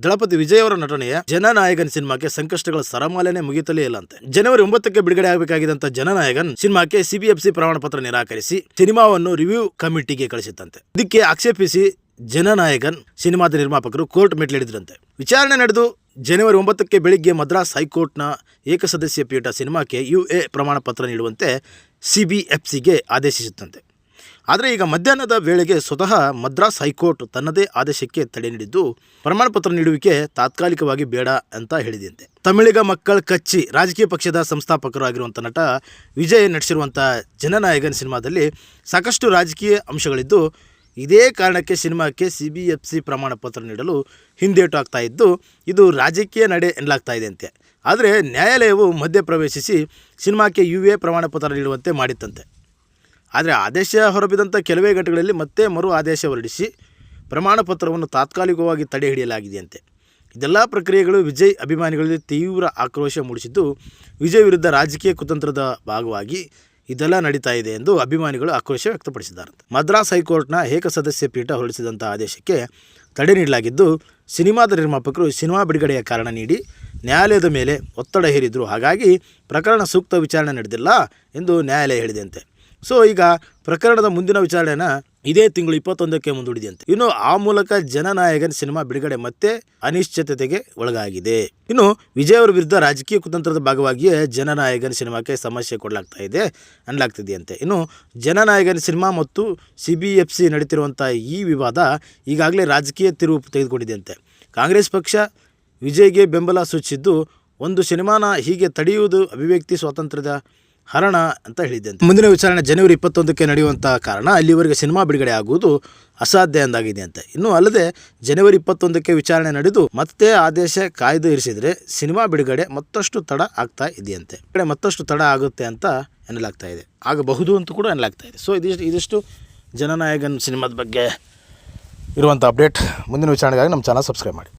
ದಳಪತಿ ವಿಜಯ್ ಅವರ ನಟನೆಯ ಜನನಾಯಕನ್ ಸಿನಿಮಾಕ್ಕೆ ಸಂಕಷ್ಟಗಳ ಸರಮಾಲೆನೆ ಮುಗಿತಲೇ ಇಲ್ಲ ಅಂತೆ. ಜನವರಿ 9ಕ್ಕೆ ಬಿಡುಗಡೆ ಆಗಬೇಕಾಗಿದ್ದಂತ ಜನನಾಯಕನ್ ಸಿನಿಮಾಕ್ಕೆ ಸಿಬಿಎಫ್ಸಿ ಪ್ರಮಾಣ ಪತ್ರ ನಿರಾಕರಿಸಿ ಸಿನಿಮಾವನ್ನು ರಿವ್ಯೂ ಕಮಿಟಿಗೆ ಕಳಿಸಿತ್ತಂತೆ. ಇದಕ್ಕೆ ಆಕ್ಷೇಪಿಸಿ ಜನನಾಯಕನ್ ಸಿನಿಮಾದ ನಿರ್ಮಾಪಕರು ಕೋರ್ಟ್ ಮೆಟ್ಲಿಡಿದ್ರಂತೆ. ವಿಚಾರಣೆ ನಡೆದು ಜನವರಿ 9ಕ್ಕೆ ಬೆಳಿಗ್ಗೆ ಮದ್ರಾಸ್ ಹೈಕೋರ್ಟ್ನ ಏಕಸದಸ್ಯ ಪೀಠ ಸಿನಿಮಾಕ್ಕೆ UA ಪ್ರಮಾಣ ಪತ್ರ ನೀಡುವಂತೆ ಸಿಬಿಎಫ್ಸಿಗೆ ಆದೇಶಿಸಿತ್ತಂತೆ. ಆದರೆ ಈಗ ಮಧ್ಯಾಹ್ನದ ವೇಳೆಗೆ ಸ್ವತಃ ಮದ್ರಾಸ್ ಹೈಕೋರ್ಟ್ ತನ್ನದೇ ಆದೇಶಕ್ಕೆ ತಡೆ ನೀಡಿದ್ದು ಪ್ರಮಾಣ ಪತ್ರ ನೀಡುವಿಕೆ ತಾತ್ಕಾಲಿಕವಾಗಿ ಬೇಡ ಅಂತ ಹೇಳಿದೆಯಂತೆ. ತಮಿಳಿಗ ಮಕ್ಕಳ ಕಚ್ಚಿ ರಾಜಕೀಯ ಪಕ್ಷದ ಸಂಸ್ಥಾಪಕರು ಆಗಿರುವಂಥ ನಟ ವಿಜಯ್ ನಟಿಸಿರುವಂಥ ಜನನಾಯಕನ್ ಸಿನಿಮಾದಲ್ಲಿ ಸಾಕಷ್ಟು ರಾಜಕೀಯ ಅಂಶಗಳಿದ್ದು ಇದೇ ಕಾರಣಕ್ಕೆ ಸಿನಿಮಾಕ್ಕೆ ಸಿಬಿಎಫ್ಸಿ ಪ್ರಮಾಣ ಪತ್ರ ನೀಡಲು ಹಿಂದೇಟು ಆಗ್ತಾ ಇದ್ದು ಇದು ರಾಜಕೀಯ ನಡೆ ಎನ್ನಲಾಗ್ತಾ ಇದೆ ಅಂತೆ. ಆದರೆ ನ್ಯಾಯಾಲಯವು ಮಧ್ಯಪ್ರವೇಶಿಸಿ ಸಿನಿಮಾಕ್ಕೆ UA ಪ್ರಮಾಣ ಪತ್ರ ನೀಡುವಂತೆ ಮಾಡಿತ್ತಂತೆ. ಆದರೆ ಆದೇಶ ಹೊರಬಿದ್ದಂಥ ಕೆಲವೇ ಗಂಟೆಗಳಲ್ಲಿ ಮತ್ತೆ ಮರು ಆದೇಶ ಹೊರಡಿಸಿ ಪ್ರಮಾಣ ಪತ್ರವನ್ನು ತಾತ್ಕಾಲಿಕವಾಗಿ ತಡೆ ಹಿಡಿಯಲಾಗಿದೆಯಂತೆ. ಇದೆಲ್ಲ ಪ್ರಕ್ರಿಯೆಗಳು ವಿಜಯ್ ಅಭಿಮಾನಿಗಳಲ್ಲಿ ತೀವ್ರ ಆಕ್ರೋಶ ಮೂಡಿಸಿದ್ದು ವಿಜಯ್ ವಿರುದ್ಧ ರಾಜಕೀಯ ಕುತಂತ್ರದ ಭಾಗವಾಗಿ ಇದೆಲ್ಲ ನಡೀತಾ ಇದೆ ಎಂದು ಅಭಿಮಾನಿಗಳು ಆಕ್ರೋಶ ವ್ಯಕ್ತಪಡಿಸಿದ್ದಾರೆ. ಮದ್ರಾಸ್ ಹೈಕೋರ್ಟ್ನ ಏಕಸದಸ್ಯ ಪೀಠ ಹೊರಡಿಸಿದಂಥ ಆದೇಶಕ್ಕೆ ತಡೆ ನೀಡಲಾಗಿದ್ದು ಸಿನಿಮಾದ ನಿರ್ಮಾಪಕರು ಸಿನಿಮಾ ಬಿಡುಗಡೆಯ ಕಾರಣ ನೀಡಿ ನ್ಯಾಯಾಲಯದ ಮೇಲೆ ಒತ್ತಡ ಹೇರಿದ್ರು. ಹಾಗಾಗಿ ಪ್ರಕರಣ ಸೂಕ್ತ ವಿಚಾರಣೆ ನಡೆದಿಲ್ಲ ಎಂದು ನ್ಯಾಯಾಲಯ ಹೇಳಿದೆಯಂತೆ. ಸೊ ಈಗ ಪ್ರಕರಣದ ಮುಂದಿನ ವಿಚಾರಣೆನ ಇದೇ ತಿಂಗಳು 21ಕ್ಕೆ ಮುಂದೂಡಿದೆಯಂತೆ. ಇನ್ನು ಆ ಮೂಲಕ ಜನನಾಯಕನ್ ಸಿನಿಮಾ ಬಿಡುಗಡೆ ಮತ್ತೆ ಅನಿಶ್ಚಿತತೆಗೆ ಒಳಗಾಗಿದೆ. ಇನ್ನು ವಿಜಯ್ ಅವರ ವಿರುದ್ಧ ರಾಜಕೀಯ ಕುತಂತ್ರದ ಭಾಗವಾಗಿಯೇ ಜನನಾಯಕನ್ ಸಿನಿಮಾಕ್ಕೆ ಸಮಸ್ಯೆ ಕೊಡಲಾಗ್ತಾ ಇದೆ ಅನ್ನಲಾಗ್ತಿದೆಯಂತೆ. ಇನ್ನು ಜನನಾಯಕನ್ ಸಿನಿಮಾ ಮತ್ತು ಸಿಬಿಎಫ್ಸಿ ನಡೀತಿರುವಂಥ ಈ ವಿವಾದ ಈಗಾಗಲೇ ರಾಜಕೀಯ ತಿರುವು ತೆಗೆದುಕೊಂಡಿದೆಯಂತೆ. ಕಾಂಗ್ರೆಸ್ ಪಕ್ಷ ವಿಜಯ್ಗೆ ಬೆಂಬಲ ಸೂಚಿಸಿದ್ದು ಒಂದು ಸಿನಿಮಾನ ಹೀಗೆ ತಡೆಯುವುದು ಅಭಿವ್ಯಕ್ತಿ ಸ್ವಾತಂತ್ರ್ಯದ ಹರಣ ಅಂತ ಹೇಳಿದ್ದಂತೆ. ಮುಂದಿನ ವಿಚಾರಣೆ ಜನವರಿ 21ಕ್ಕೆ ನಡೆಯುವಂಥ ಕಾರಣ ಅಲ್ಲಿವರೆಗೆ ಸಿನಿಮಾ ಬಿಡುಗಡೆ ಆಗುವುದು ಅಸಾಧ್ಯ ಎಂದಾಗಿದೆಯಂತೆ. ಇನ್ನು ಅಲ್ಲದೆ ಜನವರಿ 21ಕ್ಕೆ ವಿಚಾರಣೆ ನಡೆದು ಮತ್ತೆ ಆದೇಶ ಕಾಯ್ದು ಇರಿಸಿದರೆ ಸಿನಿಮಾ ಬಿಡುಗಡೆ ಮತ್ತಷ್ಟು ತಡ ಆಗ್ತಾ ಇದೆಯಂತೆ. ಮತ್ತಷ್ಟು ತಡ ಆಗುತ್ತೆ ಅಂತ ಎನ್ನಲಾಗ್ತಾ ಇದೆ, ಆಗಬಹುದು ಅಂತ ಕೂಡ ಎನ್ನಲಾಗ್ತಾ ಇದೆ. ಸೊ ಇದಿಷ್ಟು ಜನನಾಯಕನ್ ಸಿನಿಮಾದ ಬಗ್ಗೆ ಇರುವಂಥ ಅಪ್ಡೇಟ್. ಮುಂದಿನ ವಿಚಾರಣೆಗಾಗಿ ನಮ್ಮ ಚಾನಲ್ ಸಬ್ಸ್ಕ್ರೈಬ್ ಮಾಡಿ.